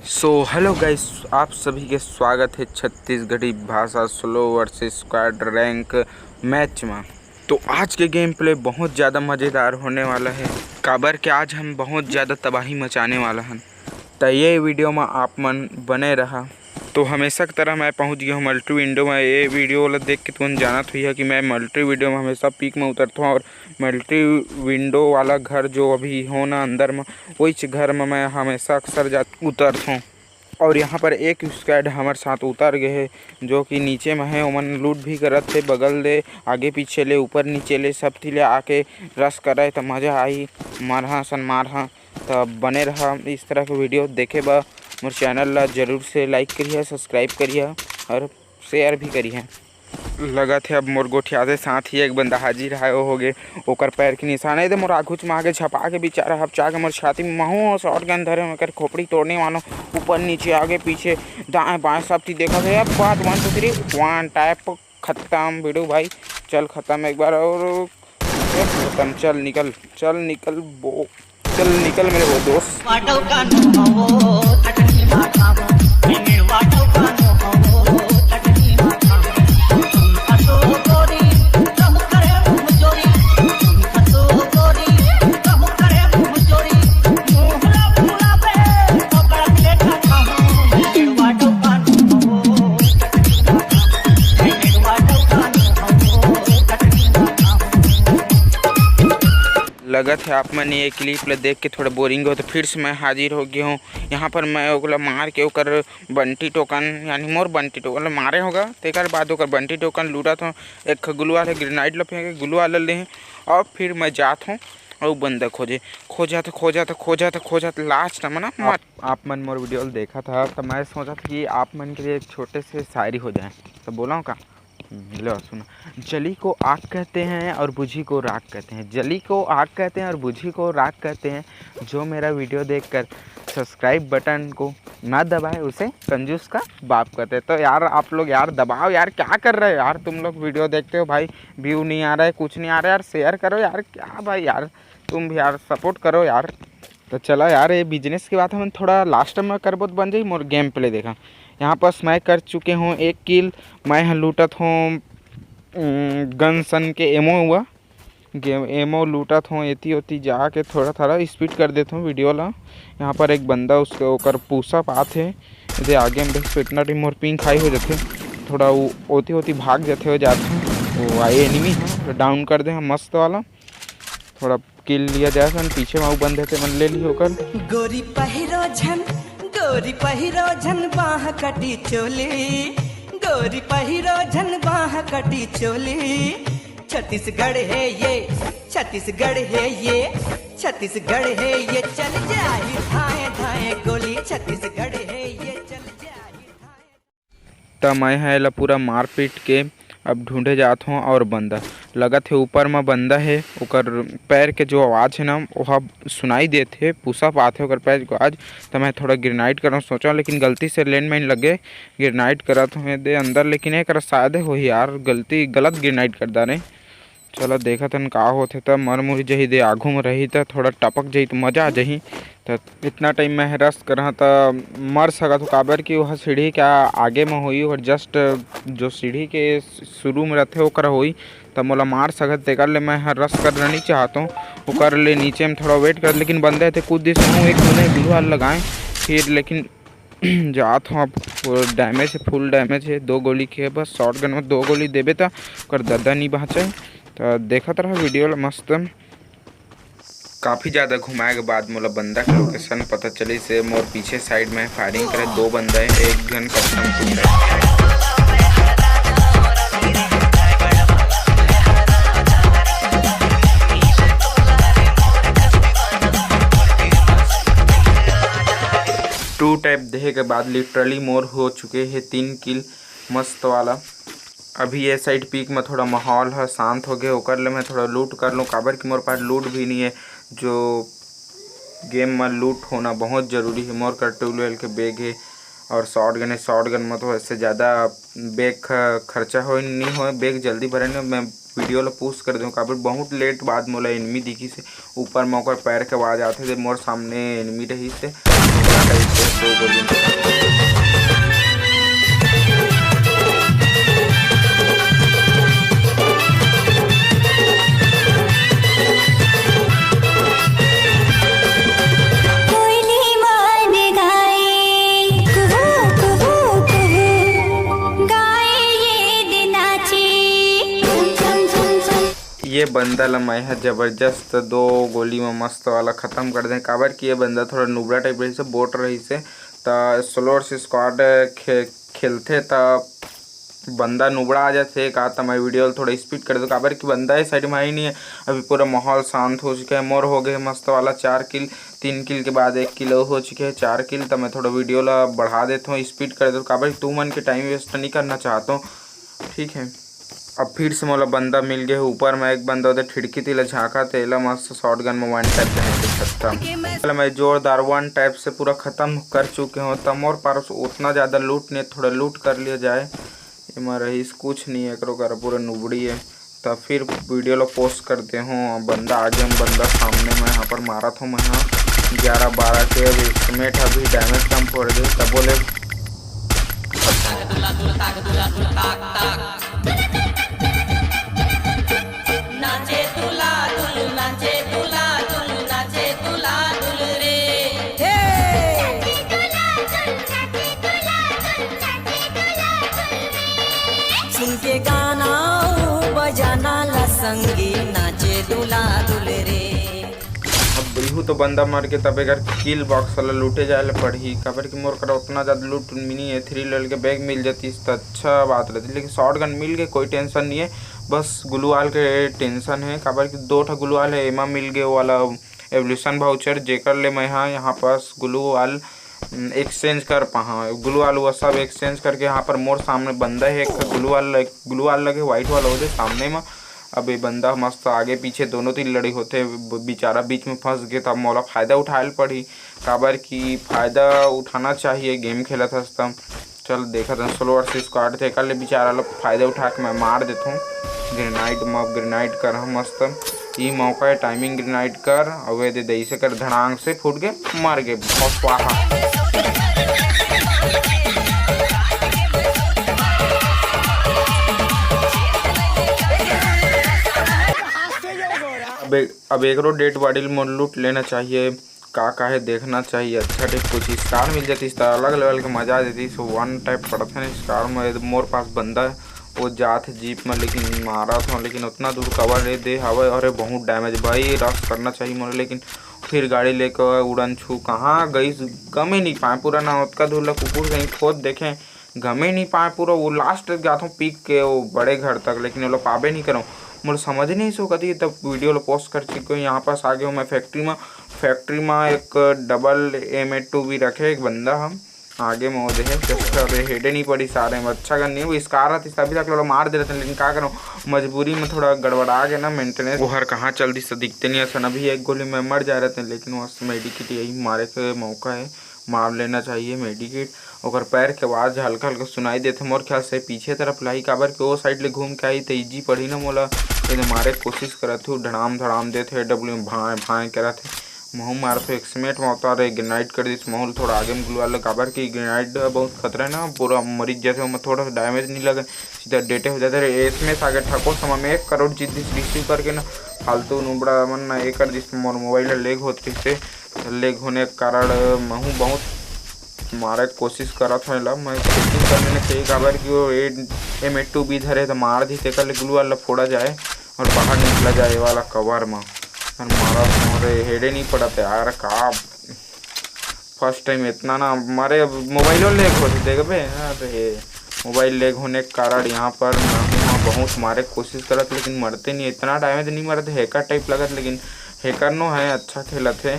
Hello guys, आप सभी के स्वागत है छत्तीसगढ़ी भाषा slow versus squad rank match में। तो आज के गेम प्ले बहुत ज़्यादा मज़ेदार होने वाला है। काबर के आज हम बहुत ज़्यादा तबाही मचाने वाला हैं। तो ये वीडियो में आप मन बने रहा। तो हमेशा की तरह मैं पहुंच गया हूँ मल्टी विंडो में। ये वीडियो वाला देख के तुम जानत हुई है कि मैं मल्टी वीडियो में हमेशा पीक में उतरता हूँ, और मल्टी विंडो वाला घर जो अभी हो ना अंदर में, वही घर में मैं हमेशा अक्सर उतरता हूँ। और यहाँ पर एक स्क्वाड हमारे साथ उतर गए है जो कि नीचे में है। ओमन लूट भी करत थे, बगल ले आगे पीछे ले ऊपर नीचे ले सब थी ले आके रश करे तो मज़ा आई। मारहा सन मारहा तो बने रहा इस तरह के वीडियो देखे बा। मोर चैनल ला जरूर से लाइक करिए, सब्सक्राइब करिए और शेयर भी करिए। लगा थे अब मोर गोठियादे साथ ही एक बंदा हाजिर है, वो हो गए ओकर पैर के निशान है। मोर आघुच में आगे छपा के बेचारा हपचा के मोर छाती में महू शॉर्ट गन धरे में खोपड़ी तोड़ने वालों, ऊपर नीचे आगे पीछे दाएं बाएं सब चीज देखा गया। अब बात 1 2 3 1 टाइप खत्म वीडियो भाई। चल खत्म एक बार और खत्म। चल निकल मेरे वो दोस्त। लगा थे आप मैंने ये क्लिप ले देख के थोड़ा बोरिंग हो तो फिर से मैं हाजिर हो गया हूँ। यहाँ पर मैं ओकला मार के ओकर बंटी टोकन यानी मोर बंटी टोकन मारे होगा। तेकर बाद ओकर बंटी टोकन लूटा था। एक गुलू वाले ग्रेनाइड लफे के गुलू वाले ले हैं, और फिर मैं जात हूँ और बंदा खोजा लास्ट में ना आप मन मोर वीडियो देखा था तो मैं सोचा था कि आप मन के लिए एक छोटे से शायरी हो जाए, तो बोला हूँ का लो सुनो। जली को आग कहते हैं और बुझी को राख कहते हैं। जली को आग कहते हैं और बुझी को राख कहते हैं। जो मेरा वीडियो देखकर सब्सक्राइब बटन को ना दबाए उसे कंजूस का बाप कहते हैं। तो यार आप लोग यार दबाओ यार, क्या कर रहे हो यार तुम लोग? वीडियो देखते हो भाई, व्यू नहीं आ रहा है, कुछ नहीं आ रहा है यार, शेयर करो यार। क्या भाई यार तुम भी यार सपोर्ट करो यार। तो चलो यार ये बिजनेस की बात हम थोड़ा लास्ट में करबो तो बन जाए। मोर गेम प्ले देखा यहाँ पर मैं कर चुके हूँ 1 किल। मैं यहाँ लूटत हूँ गन सन के एमो एमो लूटत हूँ। एती ओती जाके थोड़ा स्पीड कर देता हूँ वीडियो ला। यहाँ पर एक बंदा उसके ओकर पूसा पात है इधर आगे में इतना टाइम मोर पिंग खाई हो जाते, थोड़ा वो ओती भाग जाते हो जाते। वो आए एनिमी है तो डाउन कर दे हम मस्त वाला, थोड़ा किल लिया जाए सन। पीछे में वो बंदे थे मन ले ली होकर। गोरी पहिरो झन बाह कटी चोली, गोरी पहिरो झन बाह कटी चोली। छत्तीसगढ़ है ये, छत्तीसगढ़ है ये, छत्तीसगढ़ है ये, चल जाए धाए धाए गोली। छत्तीसगढ़ है ये, चल जाए। तो मैं है ला पूरा मार पीट के अब ढूंढे जात हूँ। और बंदा लगा थे ऊपर में बंदा है, ओकर पैर के जो आवाज़ है ना वह सुनाई देते, पूसा पाते ओकर पैर को आज। तो मैं थोड़ा ग्रेनाइड करना सोचा, लेकिन गलती से लैंड माइन लगे ग्रेनाइड करत हूँ दे अंदर, लेकिन एक शायद हो यार गलत ग्रेनाइड कर डाले। चलो देखा तन का होते तब मर मुर जही दे आघू में रही तो थोड़ा टपक जही तो मज़ा आ जही। तो इतना टाइम मैं रस करा तो मर सका तो काबर कि वह सीढ़ी क्या आगे में हुई और जस्ट जो सीढ़ी के शुरू में रहते ओकरा हुई तो मोला मार सकत। तेकर ले मैं रस करना नहीं चाहता हूँ, ओकर ले नीचे में थोड़ा वेट कर। लेकिन बंदे थे कूद दिस हूँ एक उन्हें ग्लू वाल लगाएँ फिर, लेकिन जात हूँ अब डैमेज है, फुल डैमेज है। 2 गोली के बस शॉर्ट गन में 2 गोली देवे तो ओकर दर्दा नहीं बचे। तो देखत रहा वीडियो मस्त। काफ़ी ज़्यादा घुमाए के बाद मोला बंदा के लोकेशन पता चली से मोर पीछे साइड में फायरिंग करे 2 बंदा है, एक गन कस्टम टू टाइप देखे के बाद लिटरली मोर हो चुके हैं 3 किल मस्त वाला। अभी ये साइड पीक में थोड़ा माहौल है शांत हो गया, ओकर ले मैं थोड़ा लूट कर लूँ। काबर कि मोर पास लूट भी नहीं है, जो गेम में लूट होना बहुत ज़रूरी है। मोर का 12 के बैग है और शॉर्ट गन है। शॉर्ट गन में तो इससे ज़्यादा बैग खर्चा हो नहीं हो, बैग जल्दी भरे। मैं वीडियो ला पोस्ट कर दूँ काबर बहुत लेट बाद मोला एनिमी दिखी से ऊपर में पैर के आवाज़ आते थे। मोर सामने एनिमी रही से ये बंदा ला मैं है जबरदस्त 2 गोली में मस्त वाला ख़त्म कर दें। काबर कि ये बंदा थोड़ा नुबड़ा टाइप रही से बोट रही से तो सोलो वर्सेस स्क्वाड खेलते तो बंदा नुबड़ा आ जाते कहा था मैं वीडियो थोड़ा स्पीड कर दूँ। काबर कि बंदा इस साइड में ही नहीं है। अभी पूरा माहौल शांत हो चुका है। मोर हो गए मस्त वाला 4 किल, 3 किल के बाद 1 किल हो चुके हैं 4 किल। तो मैं थोड़ा वीडियो ला बढ़ा देता हूँ, स्पीड कर देता हूँ। काबर कि 2 मन के टाइम वेस्ट नहीं करना चाहता हूँ, ठीक है। अब फिर से मोला बंदा मिल गया ऊपर में। एक बंदा उधर खिड़की तिला झाँका तेला मस्त शॉर्ट गन में 1 टैप खत्म। मैं जोरदार 1 टैप से पूरा ख़त्म कर चुके हूँ। तब और पास उतना ज़्यादा लूट नहीं, थोड़ा लूट कर लिया जाए। इमा रहीस कुछ नहीं है, करो कर पूरा नुबड़ी है। तब फिर वीडियो लो पोस्ट करते हूँ। बंदा आगे में बंदा सामने में यहाँ पर मारा था मैं। यहाँ 11-12 के अभी एस्टिमेट अभी डैमेज कम पड़ गए। तब बोले सुन के गाना बजाना ला संगी नाचे दुला दुल रे। अब बिहू तो बंदा मर के तब अगर किल बॉक्स वाला लूटे जाए पड़ी। काबर कि मोर कर उतना ज़्यादा लूट मिनी है 3 लेवल के बैग मिल जाती तो अच्छा बात रहती। लेकिन शॉर्ट गन मिल गए कोई टेंशन नहीं है, बस ग्लूवाल के टेंशन है। काबर कि 2 ठा ग्लूवाल है। एमा मिल गए वाला एवोल्यूशन वाउचर जेकर ले मैं यहाँ पास ग्लूवाल एक्सचेंज कर पहा ग्लूवाल वो सब एक्सचेंज करके यहाँ पर मोर सामने बंदा है। एक ग्लूवाल लगे वाइट वाला होते सामने में। अब ये बंदा मस्त आगे पीछे दोनों 3 लड़ी होते, बेचारा बीच में फंस गया। तब मौला फ़ायदा उठाए पड़ी। काबर की फ़ायदा उठाना चाहिए, गेम खेला था तब। चल देखा था सोलो वर्सेस स्क्वाड थे कर ले बेचारा लोग फ़ायदा उठा के मैं मार देता हूँ। ग्रेनाइड कर मस्त ये मौका है, टाइमिंग ग्रेनाइड कर अवे दे दई से कर धड़ांग से फूट गए मर गए स्वाहा। अब एक रो डेड बॉडी में लूट लेना चाहिए। का है देखना चाहिए। अच्छा टाइप कुछ स्कार मिल जाती इस तरह अलग लेवल के मजा आ देती। सो 1 टाइप पड़ता है स्कार में। मोर पास बंदा है वो जात जीप में, लेकिन मारा था लेकिन उतना दूर कवर ले दे हवा। अरे बहुत डैमेज भाई, रश करना चाहिए मोरे। लेकिन फिर गाड़ी लेकर उड़न छू कहाँ गई, गमे नहीं पाए पूरा ना। उसका दूर कुकुर कहीं खोद देखें, गमे नहीं पाए पूरा। वो लास्ट तक जाता हूँ पीक के वो बड़े घर तक, लेकिन वो लोग पाबे नहीं करूँ। मुझे समझ नहीं सो कती। तब वीडियो लो पोस्ट कर चुके हूँ। यहाँ पास आ गया हूँ मैं फैक्ट्री में एक डबल M82 भी रखे एक बंदा हम आगे में वो दे हेडे नहीं पड़ी सारे में। अच्छा करनी है वो स्कार आती अभी तक लोग मार दे रहे थे। लेकिन क्या करूँ मजबूरी में थोड़ा गड़बड़ा गया ना मेंटेनेंस। वो हर कहाँ चलती से दिखते नहीं ऐसा। अभी 1 गोली में मर जा रहे थे, लेकिन वहाँ मेडिकेट यही मारे के मौका है, मार लेना चाहिए मेडिकेट। और पैर के आवाज़ हल्का हल्का सुनाई देते। मोर ख्याल से पीछे तरफ लाई काबर के वो साइड ले घूम के आई तो इजी पड़ी ना मोला। मारे कोशिश करा थे धड़ाम देते डब्ल्यू भाए करा थे महू मार तो एक्समेट में होता रहे ग्रेनाइड कर दी महूल थोड़ा आगे में ग्लूवाल काबर की ग्रेनाइड बहुत खतरा है ना। पूरा मरीज जैसे में थोड़ा सा डैमेज नहीं लगे सीधा डेटे हो जाते रहे। इसमें आगे ठको समय में 1 करोड़ चीज रिसीव करके ना फालतू नुबड़ा मन ना एक जिस मोबाइल लेग होती से लेग होने के कारण महू बहुत मारे कोशिश करा था। मैं कोशिश करने ने चाहिए काबर कि वो M82 भी धरे तो मार दी तेकर ग्लू वाला फोड़ा जाए और बाहर निकला जाए वाला कवर में। मारा हमारे हेडे नहीं पड़ा था यार। का फर्स्ट टाइम इतना ना हमारे मोबाइलों लेग होते देख बे। अरे मोबाइल लेग होने के कारण यहाँ पर बहुत मारे कोशिश करत लेकिन मरते नहीं। इतना डैमेज नहीं मरते, हैकर टाइप लगत। लेकिन हैकर नो है अच्छा खेला थे।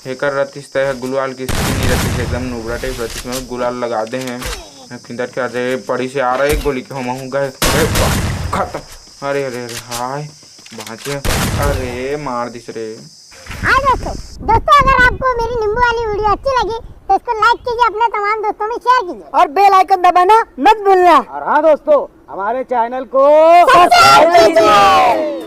हैकर रहती इस तरह गुलाल की स्थिति नहीं रहती थी, एकदम नुबड़ा टाइप रहती थी। गुलाल लगा दे हैं किधर के अरे पड़ी से आ रहा है गोली के हम गए खत्म। अरे अरे अरे हाय बाँचे। अरे मार दिस रे। हाँ दोस्तों अगर आपको मेरी नींबू वाली वीडियो अच्छी लगी तो इसको लाइक कीजिए, अपने तमाम दोस्तों में शेयर कीजिए और बेल आइकन दबाना मत भूलना। और हाँ दोस्तों हमारे चैनल को सब्सक्राइब कीजिए।